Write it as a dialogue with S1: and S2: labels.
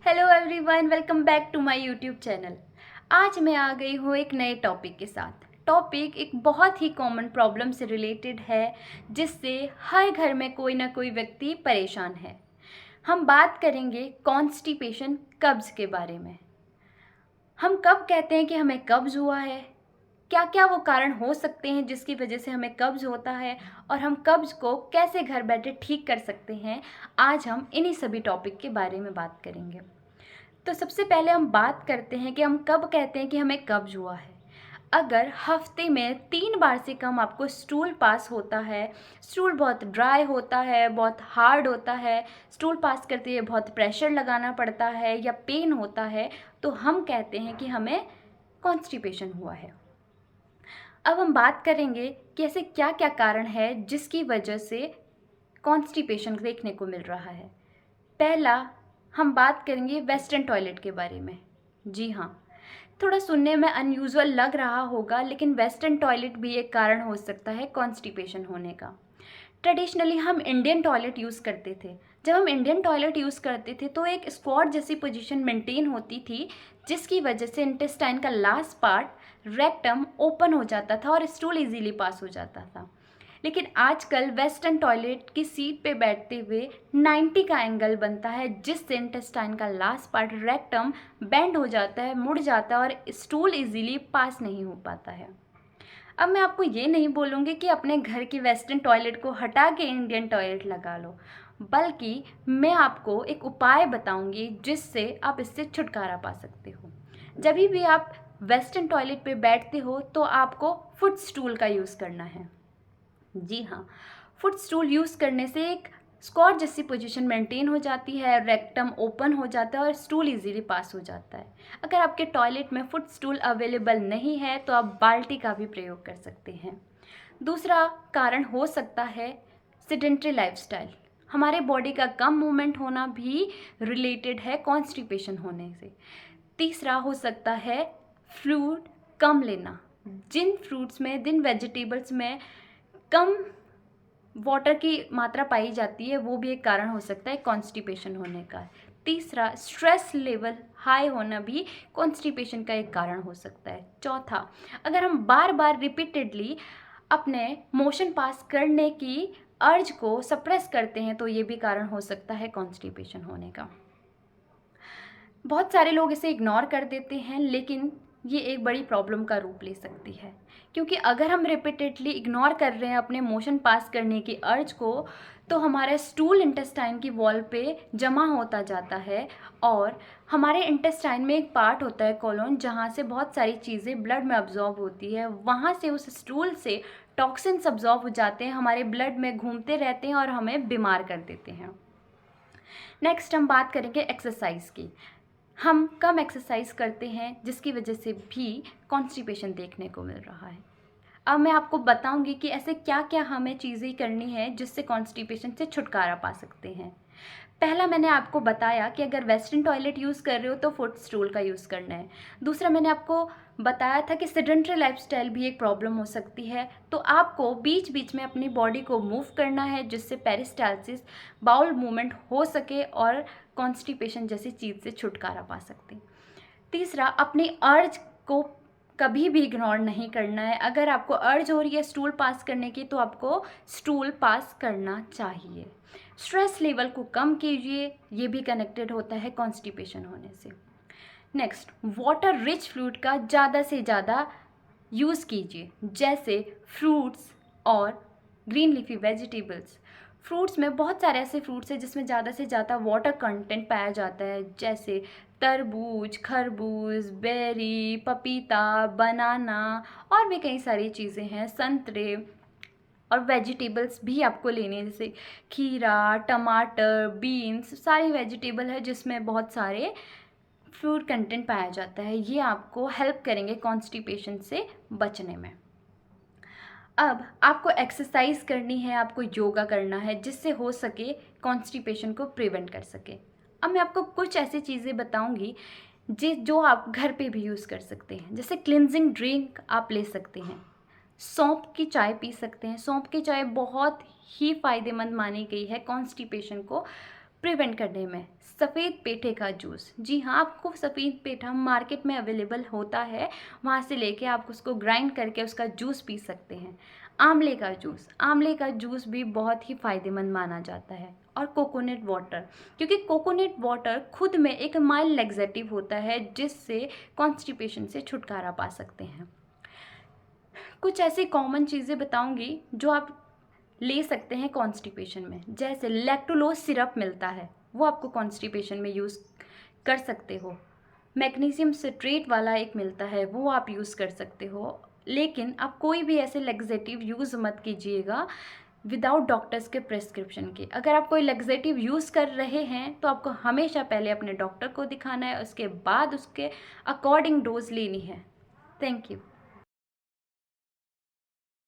S1: Hello everyone, welcome back to my YouTube channel. आज मैं आ गई हूँ एक नए टॉपिक के साथ। टॉपिक एक बहुत ही कॉमन प्रॉब्लम से रिलेटेड है, जिससे हर घर में कोई ना कोई व्यक्ति परेशान है। हम बात करेंगे कॉन्स्टिपेशन, कब्ज़ के बारे में। हम कब कहते हैं कि हमें कब्ज़ हुआ है, क्या क्या वो कारण हो सकते हैं जिसकी वजह से हमें कब्ज़ होता है, और हम कब्ज़ को कैसे घर बैठे ठीक कर सकते हैं। आज हम इन्हीं सभी टॉपिक के बारे में बात करेंगे। तो सबसे पहले हम बात करते हैं कि हम कब कहते हैं कि हमें कब्ज़ हुआ है। अगर हफ्ते में 3 बार से कम आपको स्टूल पास होता है, स्टूल बहुत ड्राई होता है, बहुत हार्ड होता है, स्टूल पास करते हुए बहुत प्रेशर लगाना पड़ता है या पेन होता है, तो हम कहते हैं कि हमें कॉन्स्टिपेशन हुआ है। अब हम बात करेंगे कि ऐसे क्या क्या कारण है जिसकी वजह से कॉन्स्टिपेशन देखने को मिल रहा है। पहला, हम बात करेंगे वेस्टर्न टॉयलेट के बारे में। जी हाँ, थोड़ा सुनने में अनयूजुअल लग रहा होगा, लेकिन वेस्टर्न टॉयलेट भी एक कारण हो सकता है कॉन्स्टिपेशन होने का। ट्रेडिशनली हम इंडियन टॉयलेट यूज़ करते थे। जब हम इंडियन टॉयलेट यूज़ करते थे तो एक स्क्वाट जैसी पोजीशन मेंटेन होती थी, जिसकी वजह से इंटेस्टाइन का लास्ट पार्ट रेक्टम ओपन हो जाता था और स्टूल इजीली पास हो जाता था। लेकिन आजकल वेस्टर्न टॉयलेट की सीट पे बैठते हुए 90 का एंगल बनता है, जिससे इंटेस्टाइन का लास्ट पार्ट रेक्टम बेंड हो जाता है, मुड़ जाता है और स्टूल इजीली पास नहीं हो पाता है। अब मैं आपको ये नहीं बोलूँगी कि अपने घर की वेस्टर्न टॉयलेट को हटा के इंडियन टॉयलेट लगा लो, बल्कि मैं आपको एक उपाय बताऊँगी जिससे आप इससे छुटकारा पा सकते हो। जब भी आप वेस्टर्न टॉयलेट पे बैठते हो तो आपको फुट स्टूल का यूज़ करना है। जी हाँ, फुट स्टूल यूज़ करने से एक स्क्वाट जैसी पोजीशन मेंटेन हो जाती है, रेक्टम ओपन हो जाता है और स्टूल इजीली पास हो जाता है। अगर आपके टॉयलेट में फुट स्टूल अवेलेबल नहीं है तो आप बाल्टी का भी प्रयोग कर सकते हैं। दूसरा कारण हो सकता है सेडेंटरी लाइफस्टाइल। हमारे बॉडी का कम मूवमेंट होना भी रिलेटेड है कॉन्स्टिपेशन होने से। तीसरा हो सकता है फ्रूट कम लेना। जिन फ्रूट्स में, जिन वेजिटेबल्स में कम वाटर की मात्रा पाई जाती है, वो भी एक कारण हो सकता है कॉन्स्टिपेशन होने का। तीसरा, स्ट्रेस लेवल हाई होना भी कॉन्स्टिपेशन का एक कारण हो सकता है। चौथा, अगर हम बार बार रिपीटेडली अपने मोशन पास करने की अर्ज को सप्रेस करते हैं तो ये भी कारण हो सकता है कॉन्स्टिपेशन होने का। बहुत सारे लोग इसे इग्नोर कर देते हैं, लेकिन ये एक बड़ी प्रॉब्लम का रूप ले सकती है, क्योंकि अगर हम रिपीटेडली इग्नोर कर रहे हैं अपने मोशन पास करने की अर्ज को, तो हमारा स्टूल इंटेस्टाइन की वॉल पे जमा होता जाता है। और हमारे इंटेस्टाइन में एक पार्ट होता है कोलोन, जहाँ से बहुत सारी चीज़ें ब्लड में अब्जॉर्ब होती है। वहाँ से उस स्टूल से टॉक्सिन्स अब्जॉर्ब हो जाते हैं, हमारे ब्लड में घूमते रहते हैं और हमें बीमार कर देते हैं। नेक्स्ट हम बात करेंगे एक्सरसाइज की। हम कम एक्सरसाइज करते हैं, जिसकी वजह से भी कॉन्स्टिपेशन देखने को मिल रहा है। अब मैं आपको बताऊंगी कि ऐसे क्या क्या हमें चीज़ें करनी है जिससे कॉन्स्टिपेशन से छुटकारा पा सकते हैं। पहला, मैंने आपको बताया कि अगर वेस्टर्न टॉयलेट यूज़ कर रहे हो तो फुट स्टूल का यूज़ करना है। दूसरा, मैंने आपको बताया था कि सेडेंटरी लाइफस्टाइल भी एक प्रॉब्लम हो सकती है, तो आपको बीच बीच में अपनी बॉडी को मूव करना है, जिससे पेरिस्टालसिस, बाउल मूवमेंट हो सके और कॉन्स्टिपेशन जैसी चीज़ से छुटकारा पा सकते। तीसरा, अपनी अर्ज को कभी भी इग्नोर नहीं करना है। अगर आपको अर्ज हो रही है स्टूल पास करने की, तो आपको स्टूल पास करना चाहिए। स्ट्रेस लेवल को कम कीजिए, ये भी कनेक्टेड होता है कॉन्स्टिपेशन होने से। नेक्स्ट, वाटर रिच फ्लूइड का ज़्यादा से ज़्यादा यूज़ कीजिए, जैसे फ्रूट्स और ग्रीन लीफी वेजिटेबल्स। फ्रूट्स में बहुत सारे ऐसे फ्रूट्स हैं जिसमें ज़्यादा से ज़्यादा वाटर कंटेंट पाया जाता है, जैसे तरबूज, खरबूज, बेरी, पपीता, बनाना और भी कई सारी चीज़ें हैं, संतरे। और वेजिटेबल्स भी आपको लेने हैं, जैसे खीरा, टमाटर, बीन्स, सारी वेजिटेबल है जिसमें बहुत सारे फ्रूट कंटेंट पाया जाता है। ये आपको हेल्प करेंगे कॉन्स्टिपेशन से बचने में। अब आपको एक्सरसाइज करनी है, आपको योगा करना है, जिससे हो सके कॉन्स्टिपेशन को प्रिवेंट कर सके। अब मैं आपको कुछ ऐसी चीज़ें बताऊंगी जो आप घर पे भी यूज़ कर सकते हैं। जैसे क्लिनजिंग ड्रिंक आप ले सकते हैं, सौंफ की चाय पी सकते हैं। सौंफ की चाय बहुत ही फ़ायदेमंद मानी गई है कॉन्स्टिपेशन को प्रिवेंट करने में। सफ़ेद पेठे का जूस, जी हाँ, आपको सफ़ेद पेठा मार्केट में अवेलेबल होता है, वहाँ से लेके आप उसको ग्राइंड करके उसका जूस पी सकते हैं। आंवले का जूस, आंवले का जूस भी बहुत ही फ़ायदेमंद माना जाता है। और कोकोनट वाटर, क्योंकि कोकोनट वाटर खुद में एक माइल्ड लैक्सेटिव होता है जिससे कॉन्स्टिपेशन से छुटकारा पा सकते हैं। कुछ ऐसी कॉमन चीज़ें बताऊंगी जो आप ले सकते हैं कॉन्स्टिपेशन में, जैसे लैक्टोलोज सिरप मिलता है, वो आपको कॉन्स्टिपेशन में यूज़ कर सकते हो। मैग्नीशियम सिट्रेट वाला एक मिलता है, वो आप यूज़ कर सकते हो। लेकिन आप कोई भी ऐसे लैक्सेटिव यूज़ मत कीजिएगा विदाउट डॉक्टर्स के प्रेस्क्रिप्शन के। अगर आप कोई लैक्सेटिव यूज़ कर रहे हैं तो आपको हमेशा पहले अपने डॉक्टर को दिखाना है, उसके बाद उसके अकॉर्डिंग डोज लेनी है। Thank you.